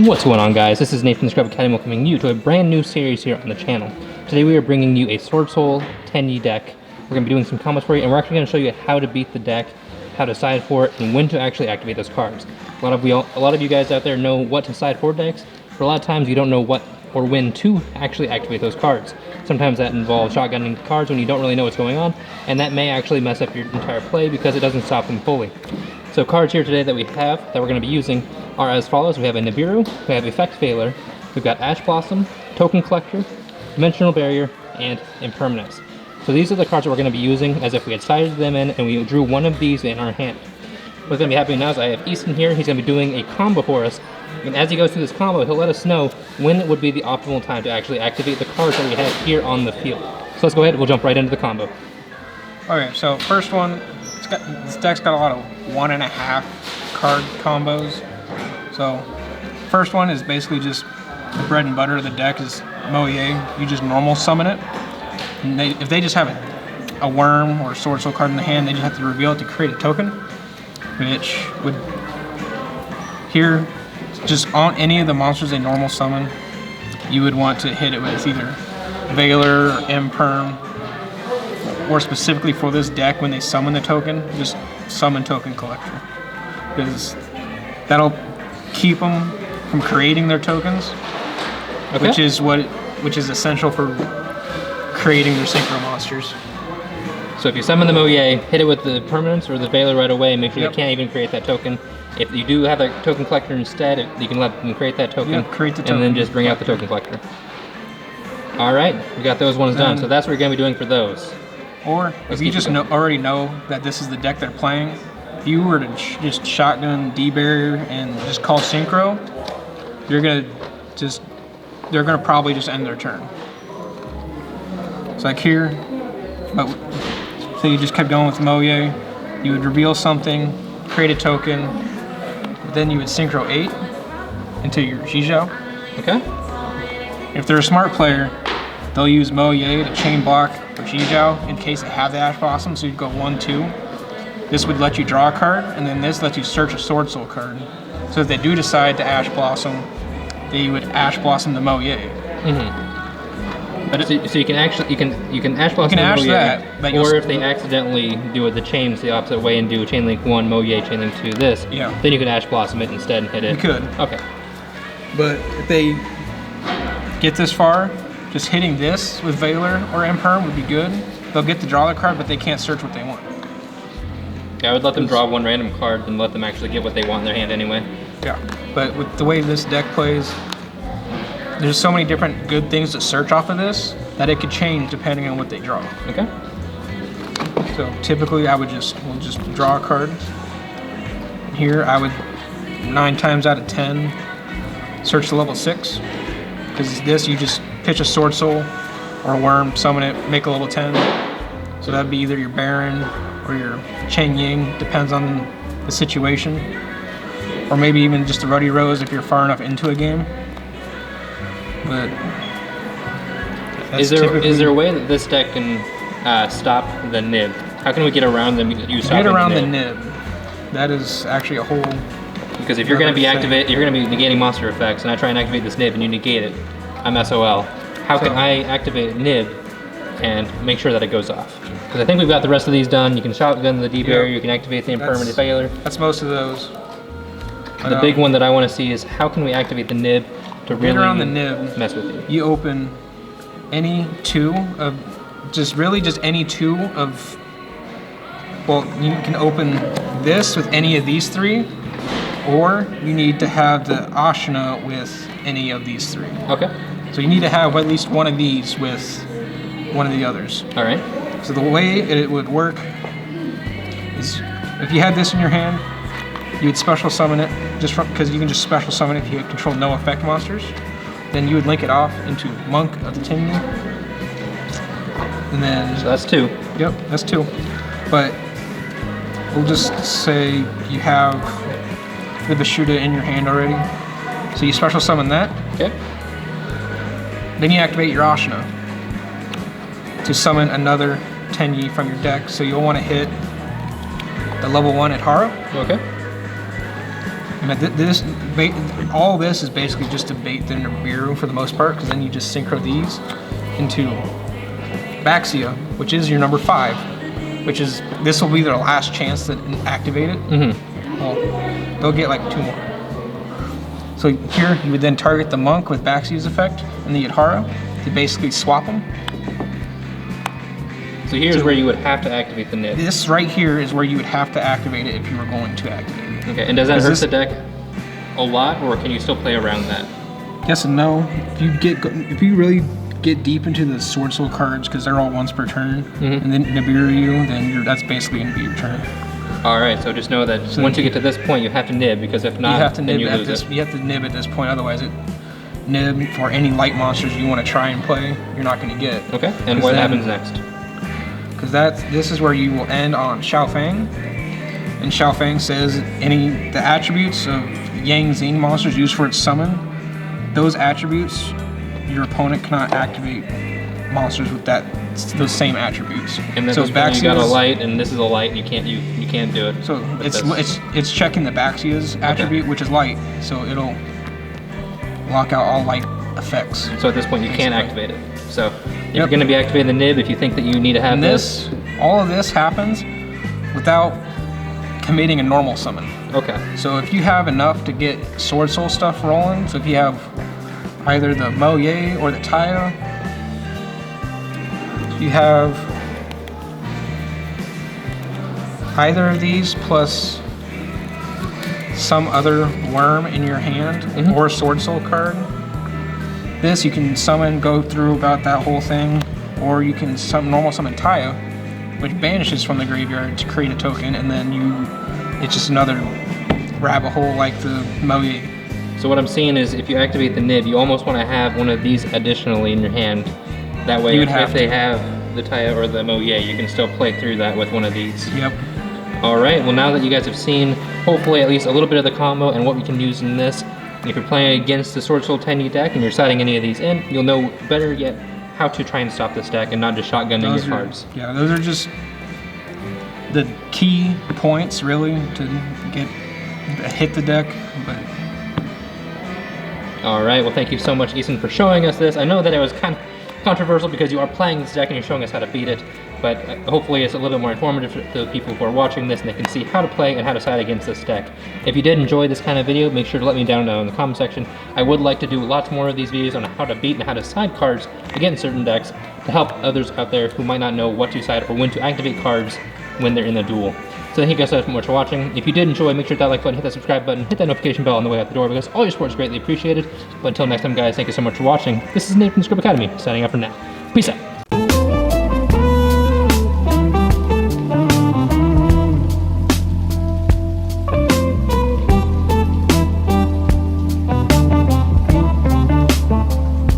What's going on, guys? This is Nathan Scrub Academy welcoming you to a brand new series here on the channel. Today we are bringing you a Swordsoul Tenyi deck. We're going to be doing some combos for you, and we're actually going to show you how to beat the deck, how to side for it, and when to actually activate those cards. A lot of you guys out there know what to side for decks, but a lot of times you don't know what or when to actually activate those cards. Sometimes that involves shotgunning cards when you don't really know what's going on, and that may actually mess up your entire play because it doesn't stop them fully. So cards here today that we have that we're going to be using are as follows. We have a Nibiru, we have Effect Veiler, we've got Ash Blossom, Token Collector, Dimensional Barrier, and Impermanence. So these are the cards that we're going to be using as if we had sided them in and we drew one of these in our hand. What's going to be happening now is I have Easton here. He's going to be doing a combo for us, and as he goes through this combo, he'll let us know when it would be the optimal time to actually activate the cards that we have here on the field. So let's go ahead and we'll jump right into the combo. Okay, so first one, this deck's got a lot of 1.5 card combos. So first one is basically just the bread and butter of the deck is YuGiOh. You just normal summon it. And if they just have a worm or a Swordsoul card in the hand, they just have to reveal it to create a token, which would here just on any of the monsters they normal summon, you would want to hit it with either Veiler or Imperm, or specifically for this deck when they summon the token, just summon Token Collector, because that'll keep them from creating their tokens, okay, which is essential for creating their synchro monsters. So if you summon the YuGiOh, hit it with the permanence or the Veiler right away, make sure they can't even create that token. If you do have that Token Collector instead, you can let them create that token, and then just bring out the Token Collector. Alright, we got those ones done, so that's what we're going to be doing for those. Or if you just already know that this is the deck they're playing, if you were to just shotgun D-Barrier and just call Synchro, they're gonna probably just end their turn. So like here, so you just kept going with YuGiOh, you would reveal something, create a token, then you would Synchro 8 into your YuGiOh. Okay. If they're a smart player, they'll use YuGiOh to chain block for YuGiOh in case they have the Ash Blossom, so you'd go 1-2. This would let you draw a card, and then this lets you search a Swordsoul card. So if they do decide to Ash Blossom, they would Ash Blossom the YuGiOh. Mm-hmm. But so you can actually you can Ash Blossom the YuGiOh, or if they accidentally do it the chains the opposite way and do Chain Link 1 YuGiOh, Chain Link 2 this, then you can Ash Blossom it instead and hit it. You could. Okay. But if they get this far, just hitting this with Veiler or Imperm would be good. They'll get to draw the card, but they can't search what they want. Yeah, I would let them draw one random card and let them actually get what they want in their hand anyway. Yeah, but with the way this deck plays, there's so many different good things to search off of this that it could change depending on what they draw. Okay. So typically we'll just draw a card. Here I would 9 times out of 10 search the level 6. Because this, you just pitch a Swordsoul or a Worm, summon it, make a level 10. So that'd be either your Baron or your Cheng Ying, depends on the situation. Or maybe even just a Ruddy Rose if you're far enough into a game. But is there a way that this deck can stop the nib? How can we get around them? Get around the nib. That is actually a whole. Because if you're going to be negating monster effects, and I try and activate this nib and you negate it, I'm SOL. How can I activate nib and make sure that it goes off? Because I think we've got the rest of these done. You can shotgun the D-Barrier, you can activate the Impermanent Veiler. That's most of those. The big one that I want to see is how can we activate the nib to really around the nib, mess with you. You open any two of, just any two of, well, you can open this with any of these 3, or you need to have the Ashna with any of these 3. Okay. So you need to have at least one of these with one of the others. All right. So the way it would work is if you had this in your hand, you would special summon it, because you can just special summon it if you control no effect monsters. Then you would link it off into Monk of the Tenyi. And then... So that's 2. Yep, that's 2. But we'll just say you have the Bashuda in your hand already. So you special summon that. Okay. Then you activate your Ashna to summon another Tenyi from your deck. So you'll want to hit the level 1 at Hara. Okay. all this is basically just to bait the Nibiru for the most part, because then you just synchro these into Baxia, which is your number 5, which is, this will be their last chance to activate it. Well, they'll get like 2 more. So here you would then target the Monk with Baxia's effect and the Yadhara to basically swap them. So here's where you would have to activate the Nib. This right here is where you would have to activate it if you were going to activate it. Okay, and does that hurt the deck a lot, or can you still play around that? Yes and no. If you really get deep into the Swordsoul cards, because they're all once per turn, and then Nibiru, then that's basically going to be your turn. All right, so just know that once you get to this point, you have to nib, because if not, then you lose it. You have to nib at this point, otherwise nib for any light monsters you want to try and play, you're not going to get. Okay, and what happens next? Because this is where you will end on Xiaofang, and Xiaofang says the attributes of Yang Xing monsters used for its summon, those attributes, your opponent cannot activate monsters with those same attributes. And then so you got a light, and this is a light, and you can't do it. So it's checking the Baxia's attribute, which is light, so it'll lock out all light effects. So at this point, you can't activate it. So if you're going to be activating the nib, if you think that you need to have this, all of this happens without committing a normal summon. Okay. So if you have enough to get Swordsoul stuff rolling, so if you have either the Moye or the Taya, you have either of these plus some other worm in your hand or a Swordsoul card. This you can summon, go through about that whole thing, or you can normal summon Taya, which banishes from the graveyard to create a token, and then it's just another rabbit hole like the Moye. So what I'm seeing is if you activate the nib, you almost want to have one of these additionally in your hand. That way, if they have the Taya or the Moye, you can still play through that with one of these. Yep. All right, well now that you guys have seen, hopefully at least a little bit of the combo and what we can use in this, if you're playing against the Swordsoul Tenyi deck and you're siding any of these in, you'll know better yet how to try and stop this deck and not just shotgunning your cards. Yeah, those are just the key points really to hit the deck. But all right, well thank you so much, Ethan, for showing us this. I know that it was kind of controversial because you are playing this deck and you're showing us how to beat it, but hopefully it's a little bit more informative to the people who are watching this and they can see how to play and how to side against this deck. If you did enjoy this kind of video, make sure to let me down in the comment section. I would like to do lots more of these videos on how to beat and how to side cards against certain decks to help others out there who might not know what to side or when to activate cards when they're in the duel. So thank you guys so much for watching. If you did enjoy, make sure to hit that like button, hit that subscribe button, hit that notification bell on the way out the door, because all your support is greatly appreciated. But until next time, guys, thank you so much for watching. This is Nate from the Scrib Academy, signing up for now. Peace out.